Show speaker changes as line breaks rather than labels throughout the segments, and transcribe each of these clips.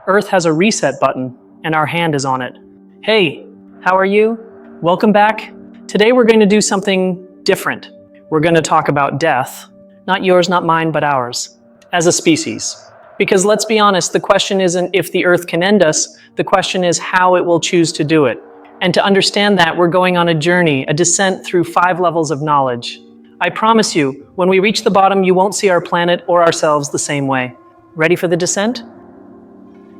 Earth has a reset button, and our hand is on it. Hey, how are you? Welcome back. Today we're going to do something different. We're going to talk about death. Not yours, not mine, but ours. As a species. Because let's be honest, the question isn't if the Earth can end us, the question is how it will choose to do it. And to understand that, we're going on a journey, a descent through 5 levels of knowledge. I promise you, when we reach the bottom, you won't see our planet or ourselves the same way. Ready for the descent?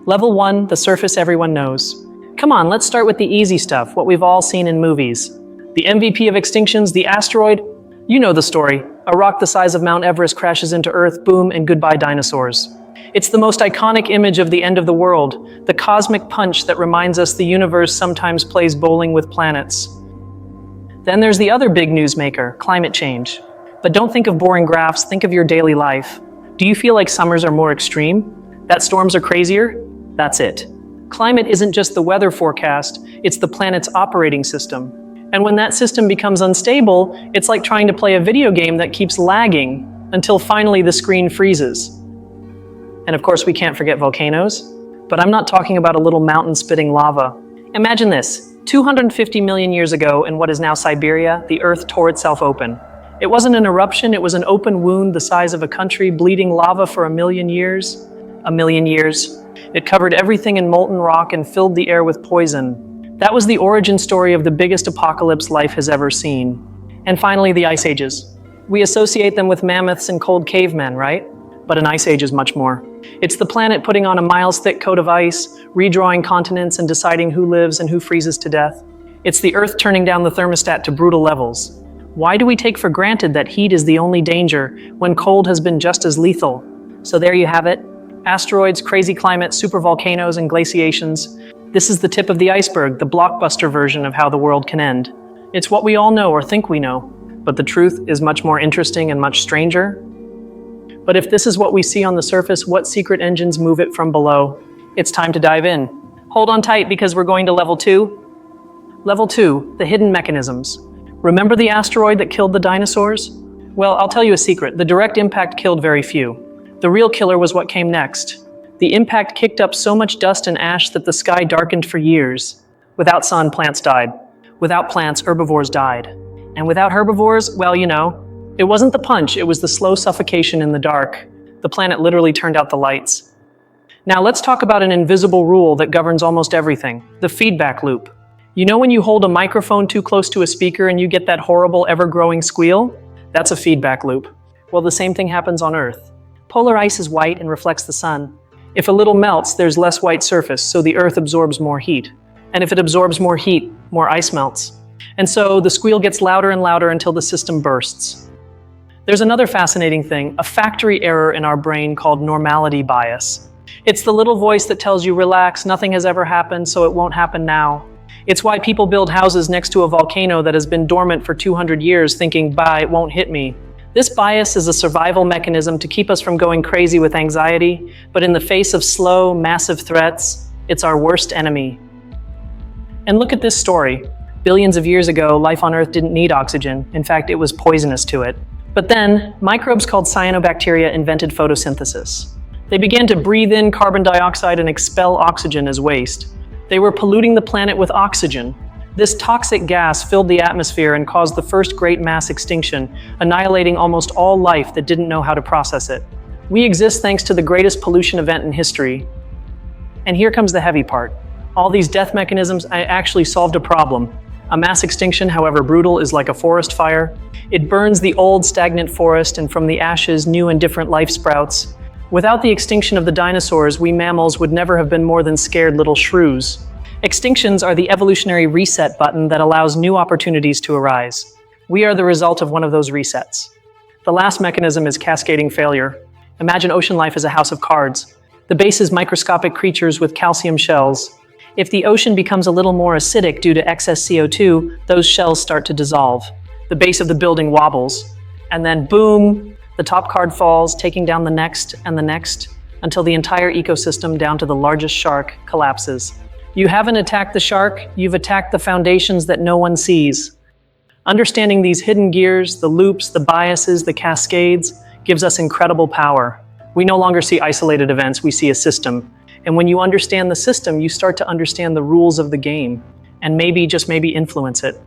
Level 1, the surface everyone knows. Come on, let's start with the easy stuff, what we've all seen in movies. The MVP of extinctions, the asteroid. You know the story. A rock the size of Mount Everest crashes into Earth, boom, and goodbye dinosaurs. It's the most iconic image of the end of the world, the cosmic punch that reminds us the universe sometimes plays bowling with planets. Then there's the other big newsmaker, climate change. But don't think of boring graphs, think of your daily life. Do you feel like summers are more extreme? That storms are crazier? That's it. Climate isn't just the weather forecast, it's the planet's operating system. And when that system becomes unstable, it's like trying to play a video game that keeps lagging until finally the screen freezes. And of course, we can't forget volcanoes. But I'm not talking about a little mountain spitting lava. Imagine this, 250 million years ago in what is now Siberia, the Earth tore itself open. It wasn't an eruption, it was an open wound the size of a country, bleeding lava for a million years. A million years. It covered everything in molten rock and filled the air with poison. That was the origin story of the biggest apocalypse life has ever seen. And finally, the ice ages. We associate them with mammoths and cold cavemen, right? But an ice age is much more. It's the planet putting on a miles-thick coat of ice, redrawing continents and deciding who lives and who freezes to death. It's the Earth turning down the thermostat to brutal levels. Why do we take for granted that heat is the only danger when cold has been just as lethal? So there you have it. Asteroids, crazy climate, supervolcanoes, and glaciations. This is the tip of the iceberg, the blockbuster version of how the world can end. It's what we all know or think we know, but the truth is much more interesting and much stranger. But if this is what we see on the surface, what secret engines move it from below? It's time to dive in. Hold on tight because we're going to level 2. Level 2, the hidden mechanisms. Remember the asteroid that killed the dinosaurs? Well, I'll tell you a secret. The direct impact killed very few. The real killer was what came next. The impact kicked up so much dust and ash that the sky darkened for years. Without sun, plants died. Without plants, herbivores died. And without herbivores, well, you know, it wasn't the punch, it was the slow suffocation in the dark. The planet literally turned out the lights. Now let's talk about an invisible rule that governs almost everything, the feedback loop. You know when you hold a microphone too close to a speaker and you get that horrible, ever-growing squeal? That's a feedback loop. Well, the same thing happens on Earth. Polar ice is white and reflects the sun. If a little melts, there's less white surface, so the Earth absorbs more heat. And if it absorbs more heat, more ice melts. And so the squeal gets louder and louder until the system bursts. There's another fascinating thing, a factory error in our brain called normality bias. It's the little voice that tells you, relax, nothing has ever happened, so it won't happen now. It's why people build houses next to a volcano that has been dormant for 200 years thinking, bah, it won't hit me. This bias is a survival mechanism to keep us from going crazy with anxiety, but in the face of slow, massive threats, it's our worst enemy. And look at this story. Billions of years ago, life on Earth didn't need oxygen. In fact, it was poisonous to it. But then, microbes called cyanobacteria invented photosynthesis. They began to breathe in carbon dioxide and expel oxygen as waste. They were polluting the planet with oxygen. This toxic gas filled the atmosphere and caused the first great mass extinction, annihilating almost all life that didn't know how to process it. We exist thanks to the greatest pollution event in history. And here comes the heavy part. All these death mechanisms actually solved a problem. A mass extinction, however brutal, is like a forest fire. It burns the old, stagnant forest, and from the ashes, new and different life sprouts. Without the extinction of the dinosaurs, we mammals would never have been more than scared little shrews. Extinctions are the evolutionary reset button that allows new opportunities to arise. We are the result of one of those resets. The last mechanism is cascading failure. Imagine ocean life as a house of cards. The base is microscopic creatures with calcium shells. If the ocean becomes a little more acidic due to excess CO2, those shells start to dissolve. The base of the building wobbles. And then boom, the top card falls, taking down the next and the next, until the entire ecosystem, down to the largest shark, collapses. You haven't attacked the shark, you've attacked the foundations that no one sees. Understanding these hidden gears, the loops, the biases, the cascades, gives us incredible power. We no longer see isolated events, we see a system. And when you understand the system, you start to understand the rules of the game, and maybe, just maybe, influence it.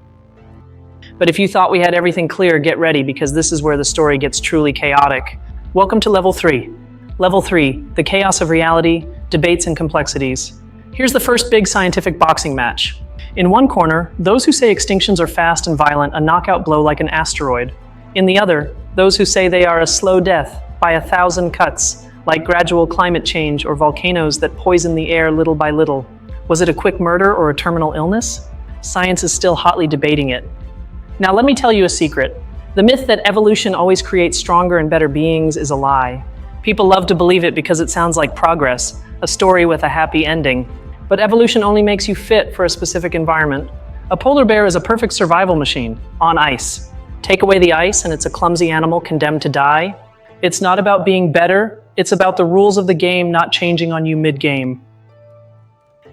But if you thought we had everything clear, get ready, because this is where the story gets truly chaotic. Welcome to Level 3. Level 3, the chaos of reality, debates and complexities. Here's the first big scientific boxing match. In one corner, those who say extinctions are fast and violent, a knockout blow like an asteroid. In the other, those who say they are a slow death by 1,000 cuts, like gradual climate change or volcanoes that poison the air little by little. Was it a quick murder or a terminal illness? Science is still hotly debating it. Now let me tell you a secret. The myth that evolution always creates stronger and better beings is a lie. People love to believe it because it sounds like progress, a story with a happy ending. But evolution only makes you fit for a specific environment. A polar bear is a perfect survival machine, on ice. Take away the ice and it's a clumsy animal condemned to die. It's not about being better, it's about the rules of the game not changing on you mid-game.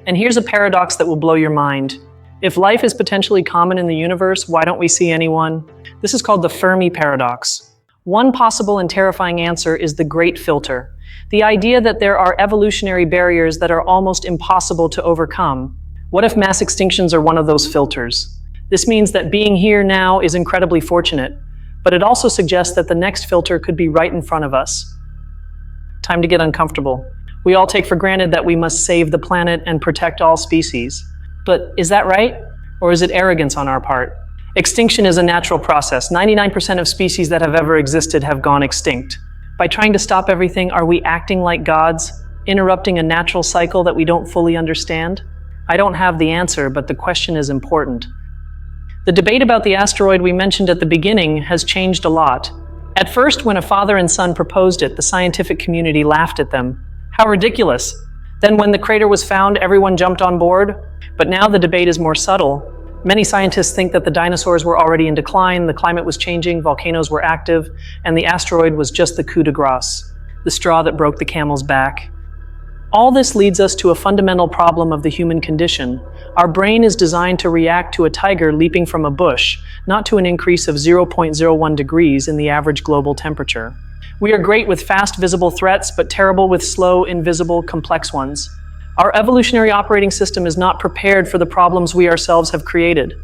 And here's a paradox that will blow your mind. If life is potentially common in the universe, why don't we see anyone? This is called the Fermi paradox. One possible and terrifying answer is the Great Filter. The idea that there are evolutionary barriers that are almost impossible to overcome. What if mass extinctions are one of those filters? This means that being here now is incredibly fortunate, but it also suggests that the next filter could be right in front of us. Time to get uncomfortable. We all take for granted that we must save the planet and protect all species. But is that right? Or is it arrogance on our part? Extinction is a natural process. 99% of species that have ever existed have gone extinct. By trying to stop everything, are we acting like gods, interrupting a natural cycle that we don't fully understand? I don't have the answer, but the question is important. The debate about the asteroid we mentioned at the beginning has changed a lot. At first, when a father and son proposed it, the scientific community laughed at them. How ridiculous! Then when the crater was found, everyone jumped on board. But now the debate is more subtle. Many scientists think that the dinosaurs were already in decline, the climate was changing, volcanoes were active, and the asteroid was just the coup de grace, the straw that broke the camel's back. All this leads us to a fundamental problem of the human condition. Our brain is designed to react to a tiger leaping from a bush, not to an increase of 0.01 degrees in the average global temperature. We are great with fast, visible threats, but terrible with slow, invisible, complex ones. Our evolutionary operating system is not prepared for the problems we ourselves have created.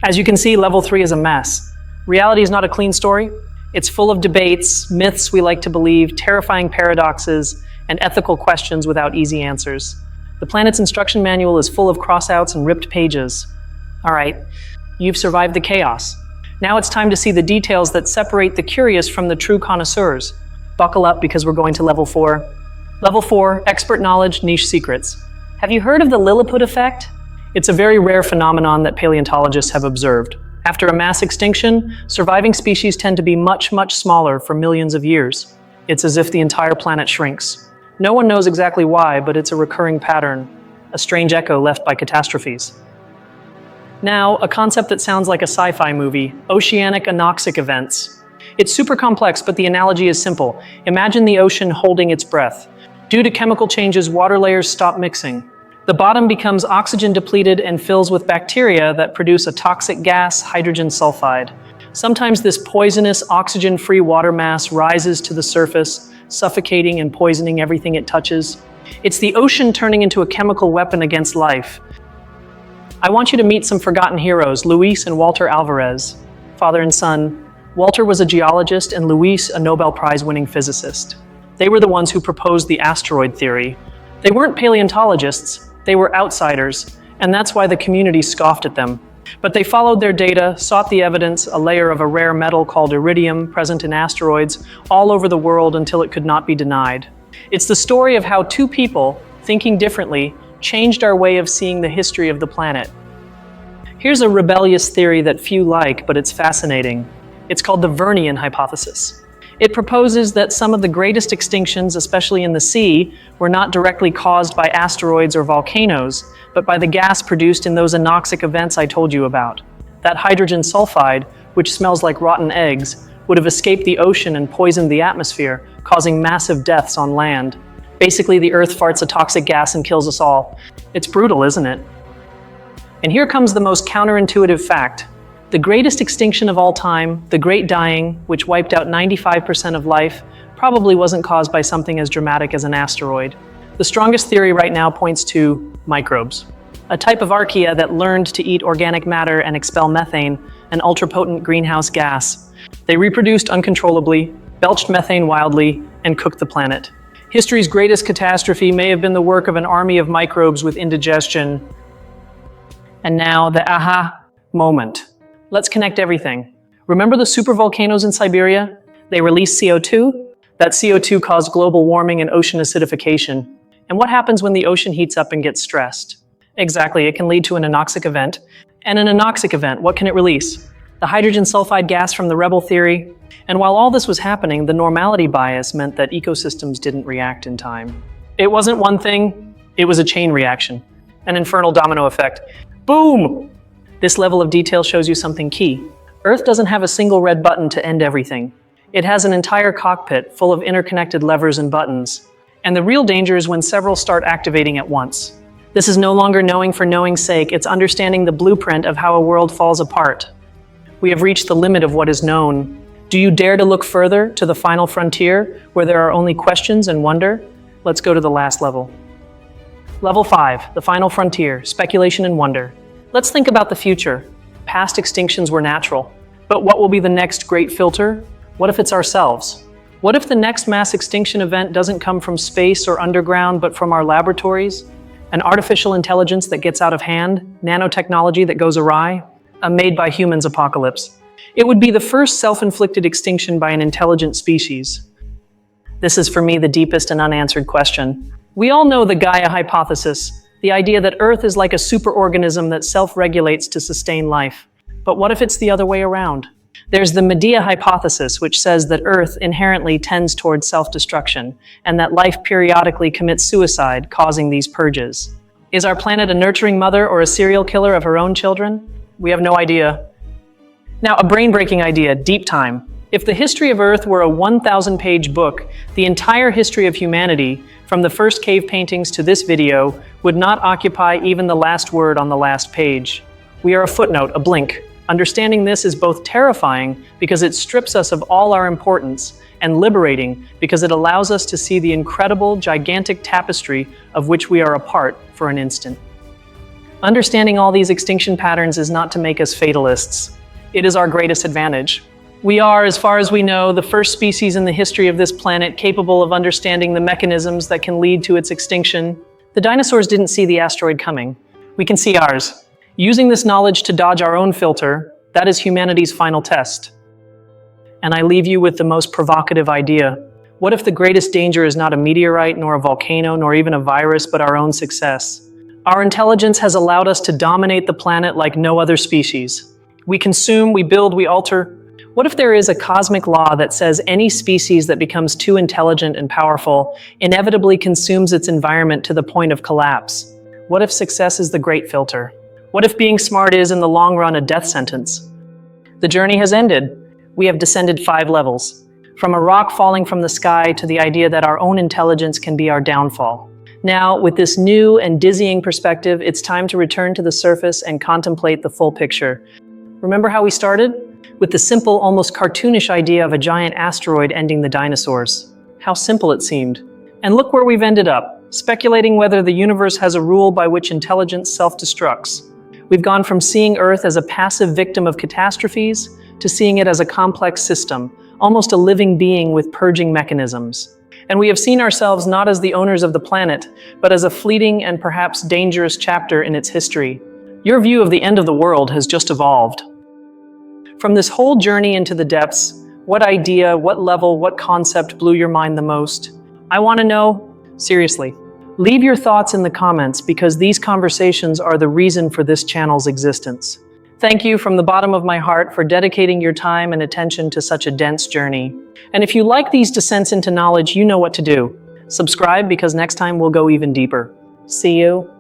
As you can see, Level 3 is a mess. Reality is not a clean story. It's full of debates, myths we like to believe, terrifying paradoxes, and ethical questions without easy answers. The planet's instruction manual is full of crossouts and ripped pages. All right, you've survived the chaos. Now it's time to see the details that separate the curious from the true connoisseurs. Buckle up because we're going to Level 4. Level 4, expert knowledge, niche secrets. Have you heard of the Lilliput effect? It's a very rare phenomenon that paleontologists have observed. After a mass extinction, surviving species tend to be much, much smaller for millions of years. It's as if the entire planet shrinks. No one knows exactly why, but it's a recurring pattern, a strange echo left by catastrophes. Now, a concept that sounds like a sci-fi movie, oceanic anoxic events. It's super complex, but the analogy is simple. Imagine the ocean holding its breath. Due to chemical changes, water layers stop mixing. The bottom becomes oxygen depleted and fills with bacteria that produce a toxic gas, hydrogen sulfide. Sometimes this poisonous, oxygen-free water mass rises to the surface, suffocating and poisoning everything it touches. It's the ocean turning into a chemical weapon against life. I want you to meet some forgotten heroes, Luis and Walter Alvarez, father and son. Walter was a geologist and Luis a Nobel Prize-winning physicist. They were the ones who proposed the asteroid theory. They weren't paleontologists, they were outsiders, and that's why the community scoffed at them. But they followed their data, sought the evidence, a layer of a rare metal called iridium present in asteroids, all over the world until it could not be denied. It's the story of how two people, thinking differently, changed our way of seeing the history of the planet. Here's a rebellious theory that few like, but it's fascinating. It's called the Vernian hypothesis. It proposes that some of the greatest extinctions, especially in the sea, were not directly caused by asteroids or volcanoes, but by the gas produced in those anoxic events I told you about. That hydrogen sulfide, which smells like rotten eggs, would have escaped the ocean and poisoned the atmosphere, causing massive deaths on land. Basically, the Earth farts a toxic gas and kills us all. It's brutal, isn't it? And here comes the most counterintuitive fact. The greatest extinction of all time, the Great Dying, which wiped out 95% of life, probably wasn't caused by something as dramatic as an asteroid. The strongest theory right now points to microbes, a type of archaea that learned to eat organic matter and expel methane, an ultrapotent greenhouse gas. They reproduced uncontrollably, belched methane wildly, and cooked the planet. History's greatest catastrophe may have been the work of an army of microbes with indigestion. And now, the aha moment. Let's connect everything. Remember the supervolcanoes in Siberia? They release CO2. That CO2 caused global warming and ocean acidification. And what happens when the ocean heats up and gets stressed? Exactly, it can lead to an anoxic event. And an anoxic event, what can it release? The hydrogen sulfide gas from the rebel theory. And while all this was happening, the normality bias meant that ecosystems didn't react in time. It wasn't one thing, it was a chain reaction, an infernal domino effect. Boom! This level of detail shows you something key. Earth doesn't have a single red button to end everything. It has an entire cockpit full of interconnected levers and buttons. And the real danger is when several start activating at once. This is no longer knowing for knowing's sake, it's understanding the blueprint of how a world falls apart. We have reached the limit of what is known. Do you dare to look further to the final frontier, where there are only questions and wonder? Let's go to the last level. Level 5, the final frontier, speculation and wonder. Let's think about the future. Past extinctions were natural. But what will be the next great filter? What if it's ourselves? What if the next mass extinction event doesn't come from space or underground, but from our laboratories? An artificial intelligence that gets out of hand, nanotechnology that goes awry, a made by humans apocalypse. It would be the first self-inflicted extinction by an intelligent species. This is for me the deepest and unanswered question. We all know the Gaia hypothesis, the idea that Earth is like a superorganism that self-regulates to sustain life. But what if it's the other way around? There's the Medea hypothesis, which says that Earth inherently tends towards self-destruction, and that life periodically commits suicide, causing these purges. Is our planet a nurturing mother or a serial killer of her own children? We have no idea. Now, a brain-breaking idea, deep time. If the history of Earth were a 1,000-page book, the entire history of humanity, from the first cave paintings to this video, would not occupy even the last word on the last page. We are a footnote, a blink. Understanding this is both terrifying because it strips us of all our importance, and liberating because it allows us to see the incredible, gigantic tapestry of which we are a part for an instant. Understanding all these extinction patterns is not to make us fatalists. It is our greatest advantage. We are, as far as we know, the first species in the history of this planet capable of understanding the mechanisms that can lead to its extinction. The dinosaurs didn't see the asteroid coming. We can see ours. Using this knowledge to dodge our own filter, that is humanity's final test. And I leave you with the most provocative idea. What if the greatest danger is not a meteorite, nor a volcano, nor even a virus, but our own success? Our intelligence has allowed us to dominate the planet like no other species. We consume, we build, we alter. What if there is a cosmic law that says any species that becomes too intelligent and powerful inevitably consumes its environment to the point of collapse? What if success is the great filter? What if being smart is, in the long run, a death sentence? The journey has ended. We have descended 5 levels. From a rock falling from the sky to the idea that our own intelligence can be our downfall. Now, with this new and dizzying perspective, it's time to return to the surface and contemplate the full picture. Remember how we started? With the simple, almost cartoonish idea of a giant asteroid ending the dinosaurs. How simple it seemed. And look where we've ended up, speculating whether the universe has a rule by which intelligence self-destructs. We've gone from seeing Earth as a passive victim of catastrophes to seeing it as a complex system, almost a living being with purging mechanisms. And we have seen ourselves not as the owners of the planet, but as a fleeting and perhaps dangerous chapter in its history. Your view of the end of the world has just evolved. From this whole journey into the depths, what idea, what level, what concept blew your mind the most? I want to know, seriously. Leave your thoughts in the comments because these conversations are the reason for this channel's existence. Thank you from the bottom of my heart for dedicating your time and attention to such a dense journey. And if you like these descents into knowledge, you know what to do. Subscribe because next time we'll go even deeper. See you.